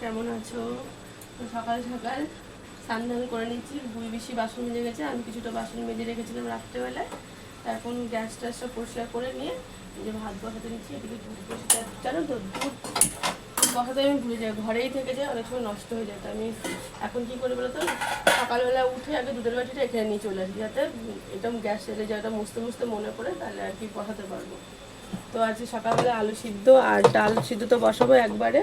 কেমন আছো? তো সকাল সকাল স্নান করে নিচ্ছি। বুড়ি বেশি বাসন মেজে গেছে, আমি কিছুটা বাসন মেজে রেখেছিলাম রাত্রেবেলায়। এখন গ্যাস ট্যাসটা পরিষ্কার করে নিয়ে এই যে ভাত বসাতে নিচ্ছি। এদিকে দুধ বসে জানো তো, দুধ বসাতে আমি ভুলে যাই, ঘরেই থেকে যায়, অনেক সময় নষ্ট হয়ে যায়। তো আমি এখন কী করি বলো তো, সকালবেলা উঠে আগে দুধের বাটিটা এখানে নিয়ে চলে আসি, যাতে একদম গ্যাস সেরে যাটা মুছতে মুছতে মনে পড়ে, তাহলে আর কি বসাতে পারবো। তো আজকে সকালবেলা আলু সিদ্ধ আর ডাল সিদ্ধ তো বসাবো একবারে,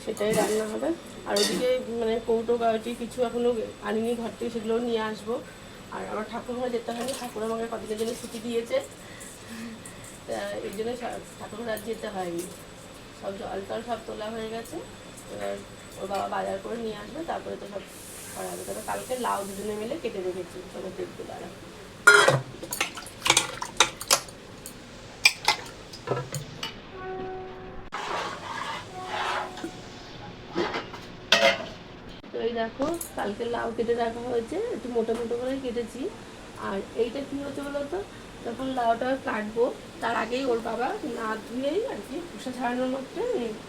সেটাই রান্না হবে। আর ওদিকে মানে কৌটো গাড়ি কিছু এখনও আনিনি ঘর থেকে, সেগুলোও নিয়ে আসবো। আর আমার ঠাকুরঘরে যেতে হয়নি, ঠাকুর আমাকে কদিনের জন্য ছুটি দিয়েছে, এই জন্য ঠাকুরঘর আর যেতে হয়নি। সব জল টল সব তোলা হয়ে গেছে। এবার ওর বাবা বাজার করে নিয়ে আসবে, তারপরে তো সব করা হবে। তবে কালকে লাউ দুজনে মিলে কেটে রেখেছি, চলো দেখতে দাঁড়া। তো এই দেখো, কালকে লাউ কেটে রাখা হয়েছে, একটু মোটা মোটো করে কেটেছি। আর এইটা কী হচ্ছে বলো তো, যখন লাউটা কাটবো তার আগেই ওর বাবা না ধুয়েই আর কি খোসা ছাড়ানোর মধ্যে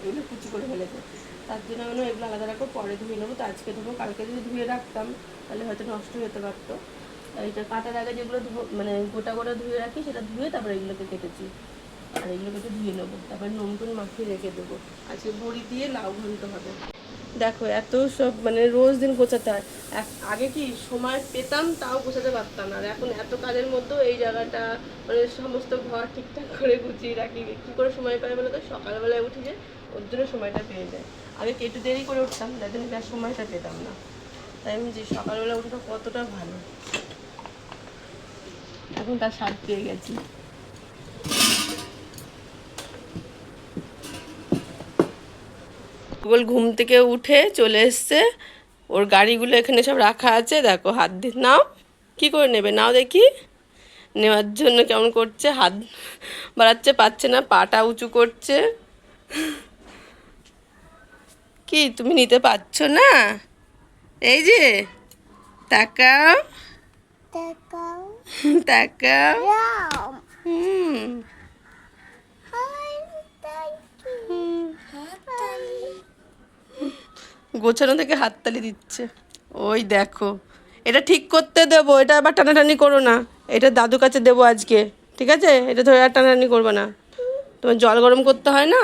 এগুলো কুচি করে ফেলেছে। তার জন্য আমি এগুলো আলাদা রাখবো, পরে ধুয়ে নেবো। তো আজকে ধরবো, কালকে যদি ধুয়ে রাখতাম তাহলে হয়তো নষ্ট হয়ে যেতে পারতো। এইটা কাটার আগে যেগুলো মানে গোটা গোটা ধুয়ে রাখি, সেটা ধুয়ে তারপরে এগুলোকে কেটেছি। আর এগুলো কেটে ধুয়ে নেবো, তারপরে নুন টুন মাখিয়ে রেখে দেবো। আজকে বড়ি দিয়ে লাউ ঘন্ট হবে। দেখো এত সব মানে রোজ দিন গোছাতে হয়। আগে কি সময় পেতাম তাও গোছাতে পারতাম না, আর এখন এত কাজের মধ্যেও এই জায়গাটা মানে সমস্ত ঘর ঠিকঠাক করে গুছিয়ে রাখি। কী করে সময় পাই বলে তো, সকালবেলায় উঠি যে ওর জন্য সময়টা পেয়ে যায়। আগে একটু দেরি করে উঠতাম, যার জন্য তার সময়টা পেতাম না। তাই আমি যে সকালবেলা উঠে কতটা ভালো, এখন তার স্বাদ পেয়ে গেছি। কেবল ঘুম থেকে উঠে চলে এসছে, ওর গাড়িগুলো এখানে সব রাখা আছে। দেখো হাত দিয়ে নাও, কি করে নেবে নাও দেখি। নেওয়ার জন্য কেমন করছে, হাত বাড়াচ্ছে, পাচ্ছে না, পাটা উঁচু করছে। কি তুমি নিতে পারছো না? এই যে তাকাও তাকাও। গোছানো থেকে হাততালি দিচ্ছে। ওই দেখো, এটা ঠিক করতে দেবো, এটা আবার টানাটানি করো না। এটা দাদু কাছে দেবো আজকে, ঠিক আছে? এটা ধরে আর টানাটানি করবে না। তোমার জল গরম করতে হয় না,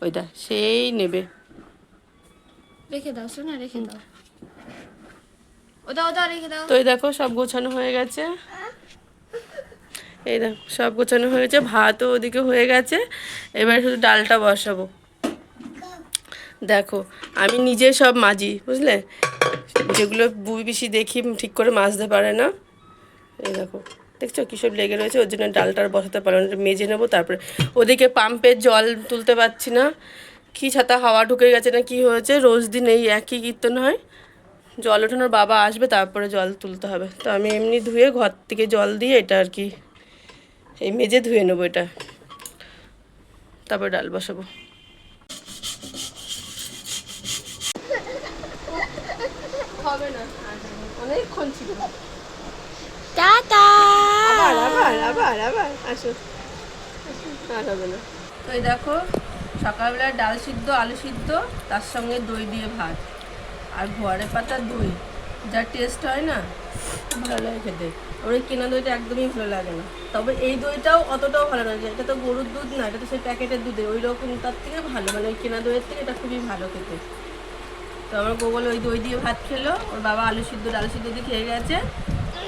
ওইটা সেই নেবে। রেখে দাও শোনা, রেখে দাও, ওটা ওটা রেখে দাও। তো এই দেখো সব গোছানো হয়ে গেছে। এই দেখো সব গোছানো হয়ে গেছে, ভাতও ওদিকে হয়ে গেছে। এবার শুধু ডালটা বসাবো। দেখো আমি নিজে সব মাজি, বুঝলে, যেগুলো বুই বেশি দেখি ঠিক করে মাজতে পারে না। এই দেখো দেখছো কী সব লেগে রয়েছে, ওর জন্য ডালটার বসাতে পারো না, মেজে নেবো। তারপরে ওদিকে পাম্পের জল তুলতে পারছি না, কী ছাতা হাওয়া ঢুকে গেছে না কি হয়েছে, রোজ দিন এই একই কীর্তন হয়। জল ওঠানোর বাবা আসবে, তারপরে জল তুলতে হবে। তো আমি এমনি ধুয়ে ঘর থেকে জল দিয়ে এটা আর কি এই মেজে ধুয়ে নেবো এটা, তারপরে ডাল বসাবো। হবে না, অনেকক্ষণ ছিল। টাটা। আবার আবার আবার আবার আসো, আর হবে না। তো এই দেখো সকালবেলা ডাল সিদ্ধ আলু সিদ্ধ, তার সঙ্গে দই দিয়ে ভাত আর ঘরে পাতা দই, যা টেস্ট হয় না, খুব ভালো লাগে খেতে। ওর এই কেনা দইটা একদমই ভালো লাগে না। তবে এই দইটাও অতটাও ভালো লাগে, এটা তো গরুর দুধ না, এটা তো সেই প্যাকেটের দুধে, ওই রকম তার থেকে ভালো, মানে ওই কেনা দইয়ের থেকে এটা খুবই ভালো খেতে। তো আমার বউ বলে ওই দই দিয়ে ভাত খেলো, ওর বাবা আলু সিদ্ধ ডাল সিদ্ধ দিয়ে খেয়ে গেছে।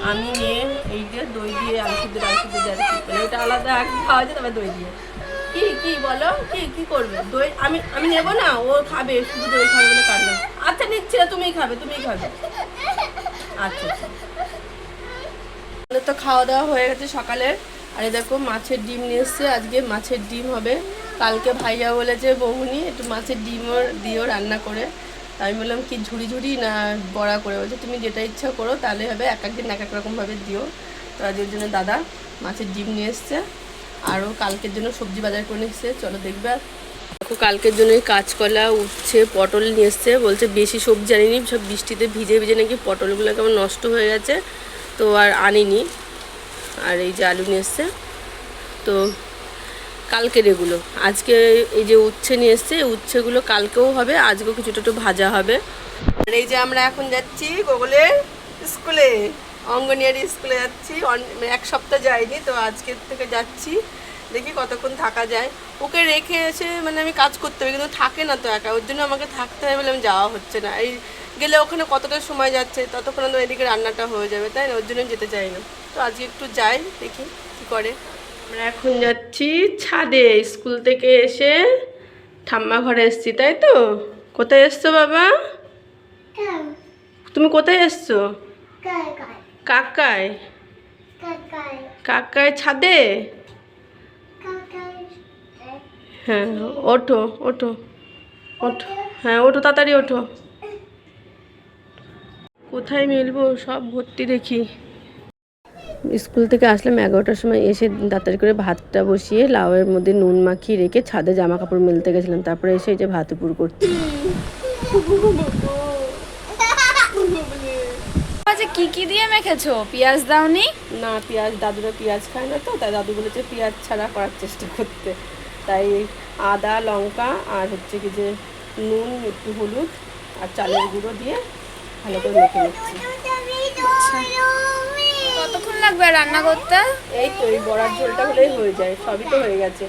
আমি মেয়ে এই যে দই দিয়ে আলু সিদ্ধ ডাল সিদ্ধ দিয়ে আর কি, মানে ওইটা আলাদা এক খাওয়া যায়, তবে দই দিয়ে কি কি বলো, কি কি করবে? দই আমি আমি নেবো না, ও খাবে, শুধু দই খাবে বলে কাটলো। আচ্ছা নিচ্ছি না, তুমিই খাবে তুমিই খাবে। আচ্ছা আচ্ছা, তো খাওয়া দাওয়া হয়ে গেছে সকালের। আর এই দেখো মাছের ডিম নিয়ে এসছে, আজকে মাছের ডিম হবে। কালকে ভাইয়া বলেছে বৌনি একটু মাছের ডিমও দিও রান্না করে। আমি বললাম কি ঝুড়ি ঝুড়ি না বড়া করে, বলছে তুমি যেটা ইচ্ছা করো, তাহলে হবে, এক একদিন এক এক রকমভাবে দিও। তো আজকের জন্য দাদা মাছের ডিম নিয়ে এসছে, আরও কালকের জন্য সবজি বাজার করে নিয়ে এসছে, চলো দেখবে। দেখো কালকের জন্য কাঁচকলা উচ্ছে পটল নিয়ে এসছে, বলছে বেশি সবজি আনিনি, সব বৃষ্টিতে ভিজে ভিজে নাকি পটলগুলো কেমন নষ্ট হয়ে গেছে, তো আর আনিনি। আর এই যে আলু নিয়ে এসছে। তো কালকের এগুলো। আজকে এই যে উচ্ছে নিয়ে এসছে, উচ্ছেগুলো কালকেও হবে, আজকেও কিছুটা একটু ভাজা হবে। আর এই যে আমরা এখন যাচ্ছি গোগলের স্কুলে, অঙ্গনওয়াড়ি স্কুলে যাচ্ছি। এক সপ্তাহ যাইনি, তো আজকের থেকে যাচ্ছি। দেখি কতক্ষণ থাকা যায়। ওকে রেখে এসে মানে আমি কাজ করতে হবে, কিন্তু থাকে না তো একা, ওর জন্য আমাকে থাকতে হবে বলে আমি যাওয়া হচ্ছে না। এই গেলে ওখানে কতটা সময় যাচ্ছে, ততক্ষণ তো এদিকে রান্নাটা হয়ে যাবে, তাই না? ওর জন্য যেতে চাই না। তো আজকে একটু যাই, দেখি কী করে। আমরা এখন যাচ্ছি ছাদে, স্কুল থেকে এসে ঠাম্মা ঘরে এসছি, তাই তো? কোথায় এসছো বাবা? তুমি কোথায় এসছো? কাকায়? কাকায় ছাদে? হ্যাঁ, ওঠো ওঠো ওঠো, হ্যাঁ ওঠো, তাড়াতাড়ি ওঠো। কোথায় মিলবো, সব ভর্তি দেখি। স্কুল থেকে আসলাম 11টার সময়, এসে তাড়াতাড়ি করে ভাতটা বসিয়ে লাউয়ের মধ্যে নুন মাখিয়ে রেখে ছাদে জামা কাপড় মেলতে গেছিলাম। তারপরে এসে এই যে ভাত উপর করছি। আচ্ছা, কি দিয়ে মেখেছো? পেঁয়াজ দাওনি? না, পেঁয়াজ, দাদুরা পেঁয়াজ খায় না তো, তাই দাদু বলেছে পেঁয়াজ ছাড়া করার চেষ্টা করতে। তাই আদা, লঙ্কা আর হচ্ছে কি যে নুন, একটু হলুদ আর চালের গুঁড়ো দিয়ে ভালো করে মেখে নিচ্ছি। কতক্ষণ লাগবে রান্না করতে? এই তো এই বড়ার ঝোলটা হলেই হয়ে যায়, সবই তো হয়ে গেছে।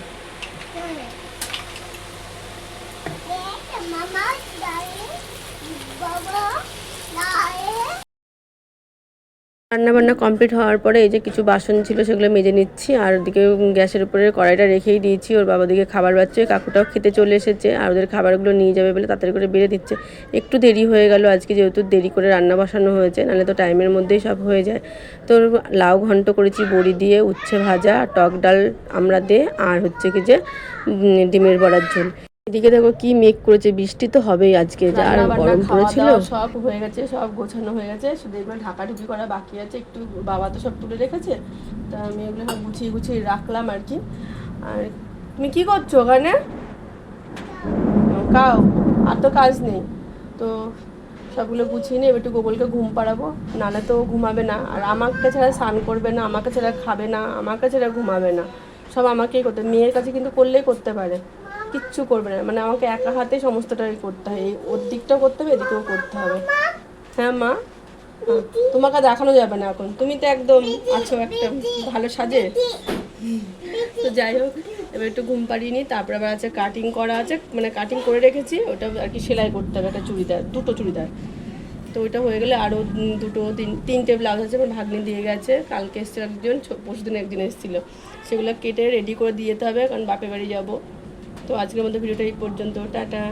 রান্নাবান্না কমপ্লিট হওয়ার পরে এই যে কিছু বাসন ছিল সেগুলো মেজে নিচ্ছি, আর ওদিকে গ্যাসের উপরে কড়াইটা রেখেই দিয়েছি। ওর বাবা দিকে খাবার বাচ্চে, কাকুটাও খেতে চলে এসেছে, আর ওদের খাবারগুলো নিয়ে যাবে বলে তাড়াতাড়ি করে বেড়ে দিচ্ছে। একটু দেরি হয়ে গেল আজকে, যেহেতু দেরি করে রান্না বসানো হয়েছে, নাহলে তো টাইমের মধ্যেই সব হয়ে যায়। তো লাউ ঘন্ট করেছি বড়ি দিয়ে, উচ্ছে ভাজা, টক ডাল আমরা দে, আর হচ্ছে কি যে ডিমের বড়ার ঝোল। এদিকে দেখো কি মেঘ করেছে, বৃষ্টি তো হবেই আজকে, যা আর গরম পড়েছিল। সব হয়ে গেছে, সব গোছানো হয়ে গেছে, শুধু এবার ঢাকাঢুকি করা বাকি আছে একটু। বাবা তো সব তুলে রেখেছে, তা আমি এগুলো সব গুছিয়ে গুছিয়ে রাখলাম আর কি। আর তুমি কি করছো ওখানে? কাও, আর তো কাজ নেই তো, সবগুলো গুছিয়ে নিয়ে এবার একটু গোগলকে ঘুম পাড়াবো, নাহলে তো ঘুমাবে না। আর আমাকে ছাড়া স্নান করবে না, আমাকে ছাড়া খাবে না, আমাকে ছাড়া ঘুমাবে না, সব আমাকেই করতে। মেয়ের কাছে কিন্তু করলেই করতে পারে, কিচ্ছু করবে না, মানে আমাকে একা হাতে সমস্তটাই করতে হয়। এই ওর দিকটাও করতে হবে, এদিকেও করতে হবে। হ্যাঁ মা, তোমাকে দেখানো যাবে না এখন, তুমি তো একদম আছো একটা ভালো সাজে। তো যাই হোক, এবার একটু ঘুম পাড়িয়ে নিই, তারপরে আবার আছে কাটিং করা আছে, মানে কাটিং করে রেখেছি, ওটা আর কি সেলাই করতে হবে, একটা চুড়িদার, দুটো চুড়িদার। তো ওইটা হয়ে গেলে আরও তিনটে ব্লাউজ আছে, আমার ভাগ্নি দিয়ে গেছে। কালকে এসছে একজন, পরশুদিন একদিন এসেছিলো, সেগুলো কেটে রেডি করে দিয়ে যেতে হবে, কারণ বাপের বাড়ি যাবো। তো আজকের মধ্যে ভিডিওটা এই পর্যন্ত, টাটা।